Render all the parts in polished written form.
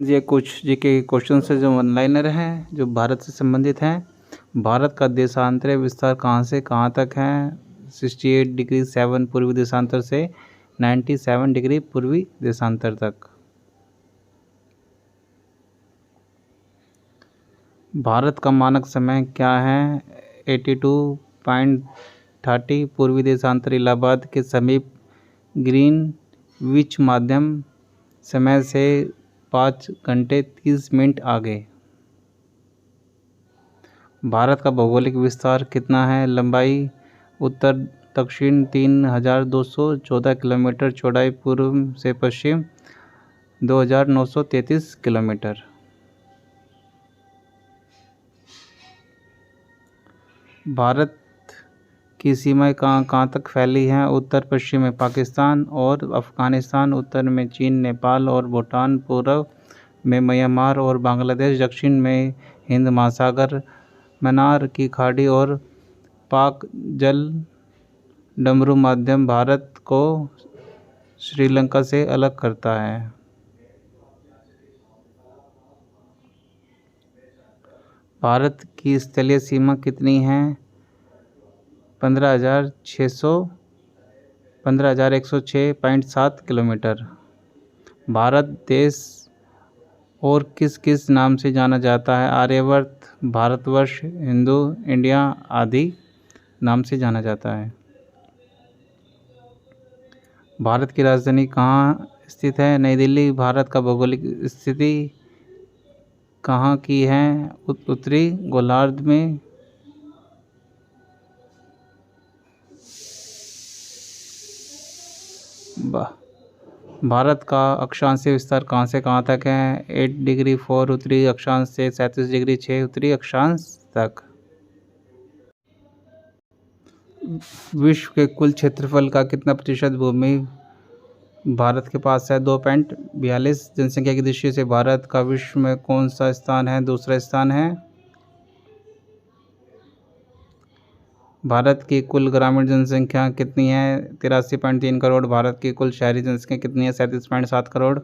ये कुछ GK question है जो ऑनलाइनर हैं जो भारत से संबंधित हैं। भारत का देशांतरीय विस्तार कहाँ से कहाँ तक है? 68 डिग्री 7 पूर्वी देशांतर से 97 डिग्री पूर्वी देशांतर तक। भारत का मानक समय क्या है? 82.30 पूर्वी देशांतर इलाहाबाद के समीप ग्रीनविच मध्यम समय से 5 घंटे 30 मिनट आगे। भारत का भौगोलिक विस्तार कितना है? लंबाई उत्तर दक्षिण 3214 किलोमीटर, चौड़ाई पूर्व से पश्चिम 2933 किलोमीटर। भारत की सीमाएं कहाँ तक फैली हैं? उत्तर पश्चिम में पाकिस्तान और अफ़गानिस्तान, उत्तर में चीन, नेपाल और भूटान, पूर्व में म्यांमार और बांग्लादेश, दक्षिण में हिंद महासागर, मन्नार की खाड़ी और पाक जल डमरू माध्यम भारत को श्रीलंका से अलग करता है। भारत की स्थलीय सीमा कितनी है? 15,106.7 किलोमीटर। भारत देश और किस किस नाम से जाना जाता है? आर्यवर्त, भारतवर्ष, हिंदू, इंडिया आदि नाम से जाना जाता है। भारत की राजधानी कहाँ स्थित है? नई दिल्ली। भारत का भौगोलिक स्थिति कहाँ की है? उत्तरी गोलार्ध में। भारत का अक्षांशीय विस्तार कहाँ से कहाँ तक है? 8 डिग्री 4 उत्तरी अक्षांश से 37 डिग्री 6 उत्तरी अक्षांश तक। विश्व के कुल क्षेत्रफल का कितना प्रतिशत भूमि भारत के पास है? 2.42। जनसंख्या की दृष्टि से भारत का विश्व में कौन सा स्थान है? दूसरा स्थान है। भारत की कुल ग्रामीण जनसंख्या कितनी है? 83.3 करोड़। भारत की कुल शहरी जनसंख्या कितनी है? 37.7 करोड़।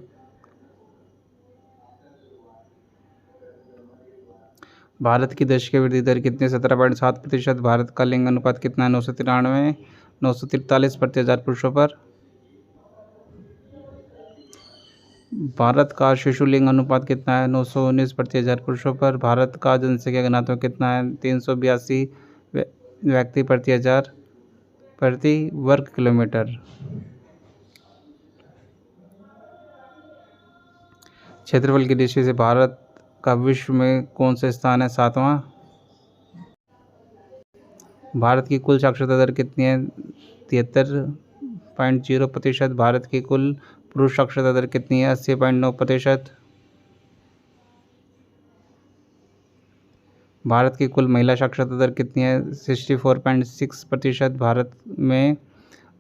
भारत की दशकीय वृद्धि दर कितनी? 17.7%। भारत का लिंग अनुपात कितना है? 993, 943 प्रति हजार पुरुषों पर। भारत का शिशु लिंग अनुपात कितना है? 919 प्रति हजार पुरुषों पर। भारत का जनसंख्या घनत्व कितना है? 382 व्यक्ति प्रति हजार प्रति वर्ग किलोमीटर। क्षेत्रफल की दृष्टि से भारत का विश्व में कौन सा स्थान है? 7वां। भारत की कुल साक्षरता दर कितनी है? 73.0%। भारत की कुल पुरुष साक्षरता दर कितनी है? 80.9%। भारत की कुल महिला साक्षरता दर कितनी है? 64.6%। भारत में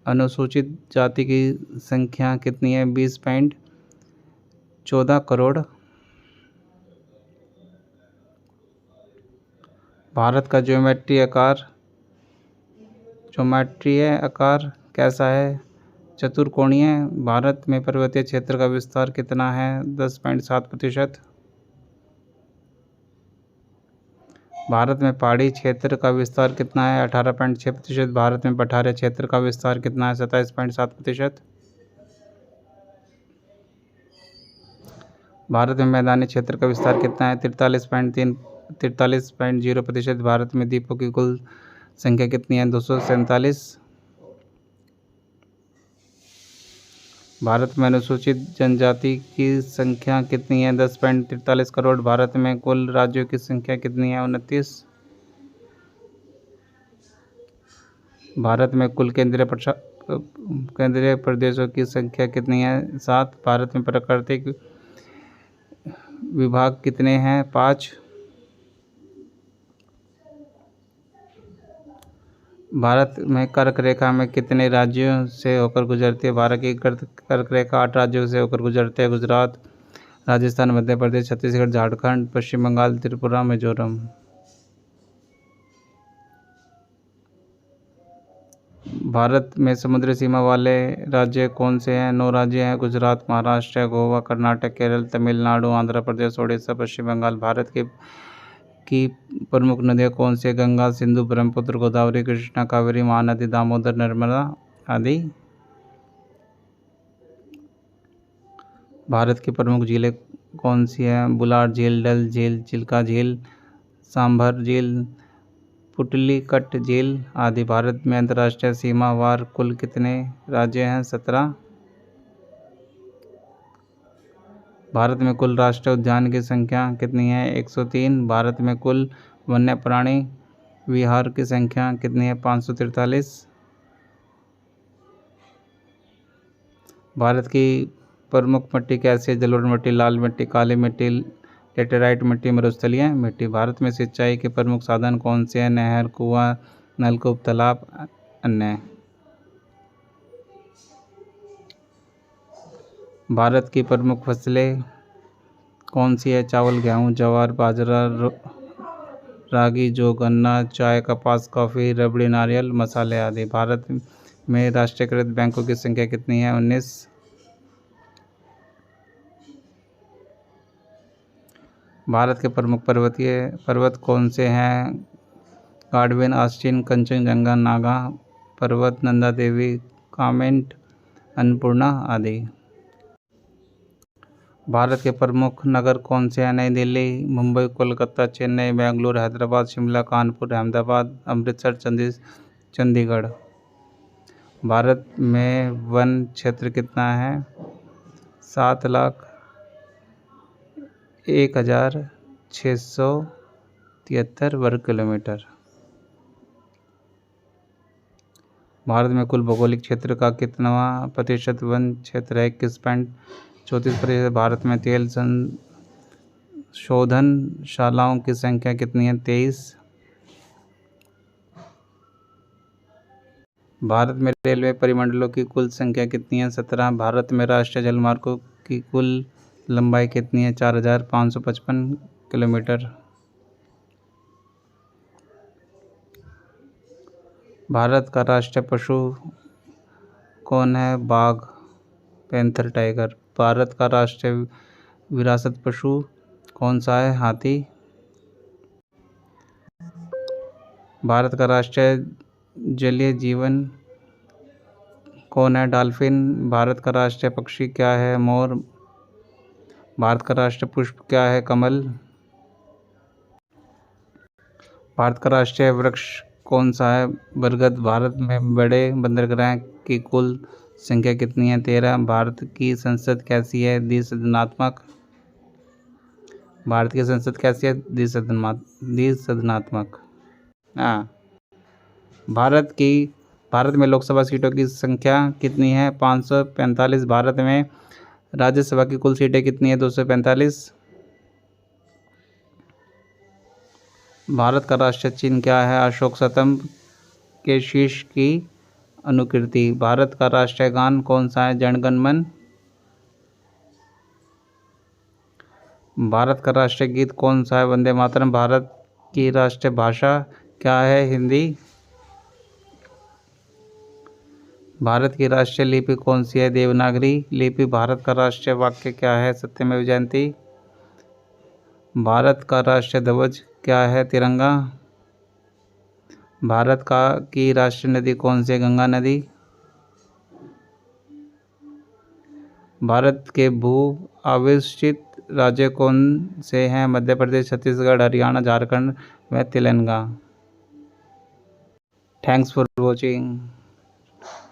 अनुसूचित जाति की संख्या कितनी है? 20.14 करोड़। भारत का ज्योमेट्रीय आकार कैसा है? चतुर्कोणीय। भारत में पर्वतीय क्षेत्र का विस्तार कितना है? 10.7%। भारत में पहाड़ी क्षेत्र का विस्तार कितना है? 18.6%। भारत में पठारी क्षेत्र का विस्तार कितना है? 27.7%। भारत में मैदानी क्षेत्र का विस्तार कितना है? 43.0%। भारत में द्वीपों की कुल संख्या कितनी है? 247। भारत में अनुसूचित जनजाति की संख्या कितनी है? 10.43 करोड़। भारत में कुल राज्यों की संख्या कितनी है? 29। भारत में कुल केंद्रीय प्रदेशों की संख्या कितनी है? 7। भारत में प्राकृतिक विभाग कितने हैं? 5। भारत में कर्क रेखा में कितने राज्यों से होकर गुजरती है? भारत की कर्क रेखा 8 राज्यों से होकर गुजरती है। गुजरात, राजस्थान, मध्य प्रदेश, छत्तीसगढ़, झारखंड, पश्चिम बंगाल, त्रिपुरा, मिजोरम। भारत में समुद्री सीमा वाले राज्य कौन से हैं? 9 राज्य हैं: गुजरात, महाराष्ट्र, गोवा, कर्नाटक, केरल, तमिलनाडु, आंध्र प्रदेश, उड़ीसा, पश्चिम बंगाल। भारत की प्रमुख नदियाँ कौन सी हैं? गंगा, सिंधु, ब्रह्मपुत्र, गोदावरी, कृष्णा, कावेरी, महानदी, दामोदर, नर्मदा आदि। भारत की प्रमुख झीलें कौन सी हैं? बुलार झील, डल झील, चिल्का झील, सांभर झील, पुतलीकट झील आदि। भारत में अंतर्राष्ट्रीय सीमा वार कुल कितने राज्य हैं? 17। भारत में कुल राष्ट्रीय उद्यान की संख्या कितनी है? 103। भारत में कुल वन्य प्राणी विहार की संख्या कितनी है? 543। भारत की प्रमुख मिट्टी कैसी है? जलोढ़ मिट्टी, लाल मिट्टी, काली मिट्टी, लेटेराइट मिट्टी, मरुस्थलीय मिट्टी। भारत में सिंचाई के प्रमुख साधन कौन से हैं? नहर, कुआं, नलकूप, तालाब, अन्य। भारत की प्रमुख फसलें कौन सी है? चावल, गेहूँ, ज्वार, बाजरा, रागी, जौ, गन्ना, चाय, कपास, कॉफ़ी, रबड़ी, नारियल, मसाले आदि। भारत में राष्ट्रीयकृत बैंकों की संख्या कितनी है? 19। भारत के प्रमुख पर्वतीय पर्वत कौन से हैं? गार्डवेन, आस्टीन, कंचनजंगा, नागा पर्वत, नंदा देवी, कामेट, अन्नपूर्णा आदि। भारत के प्रमुख नगर कौन से हैं? नई दिल्ली, मुंबई, कोलकाता, चेन्नई, बेंगलुरु, हैदराबाद, शिमला, कानपुर, अहमदाबाद, अमृतसर, चंडीगढ़। भारत में वन क्षेत्र कितना है? 7,01,673 वर्ग किलोमीटर। भारत में कुल भौगोलिक क्षेत्र का कितनावां प्रतिशत वन क्षेत्र है? 21.34%। भारत में तेल संशोधनशालाओं की संख्या कितनी है? 23। भारत में रेलवे परिमंडलों की कुल संख्या कितनी है? 17। भारत में राष्ट्रीय जलमार्गों की कुल लंबाई कितनी है? 4,555 किलोमीटर। भारत का राष्ट्रीय पशु कौन है? बाघ, पैंथर, टाइगर। भारत का राष्ट्रीय विरासत पशु कौन सा है? हाथी। भारत का राष्ट्रीय जलीय जीवन कौन है? डॉल्फिन। भारत का राष्ट्रीय पक्षी क्या है? मोर। भारत का राष्ट्रीय पुष्प क्या है? कमल। भारत का राष्ट्रीय वृक्ष कौन सा है? बरगद। भारत में बड़े बंदरगाह की कुल संख्या कितनी है? 13। भारत की संसद कैसी है? द्विसदनात्मक। भारत की संसद कैसी है? द्विसदनात्मक। हाँ। भारत में लोकसभा सीटों की संख्या कितनी है? 545। भारत में राज्यसभा की कुल सीटें कितनी है? 245। भारत का राष्ट्रीय चिन्ह क्या है? अशोक स्तंभ के शीर्ष की अनुकृति। भारत का राष्ट्रीय गान कौन सा है? जन गण मन। भारत का राष्ट्रीय गीत कौन सा है? वंदे मातरम। भारत की राष्ट्रीय भाषा क्या है? हिंदी। भारत की राष्ट्रीय लिपि कौन सी है? देवनागरी लिपि। भारत का राष्ट्रीय वाक्य क्या है? सत्यमेव जयते। भारत का राष्ट्रीय ध्वज क्या है? तिरंगा। भारत की राष्ट्रीय नदी कौन सी है? गंगा नदी। भारत के भू आविष्कृत राज्य कौन से हैं? मध्य प्रदेश, छत्तीसगढ़, हरियाणा, झारखंड व तेलंगाना। Thanks for watching.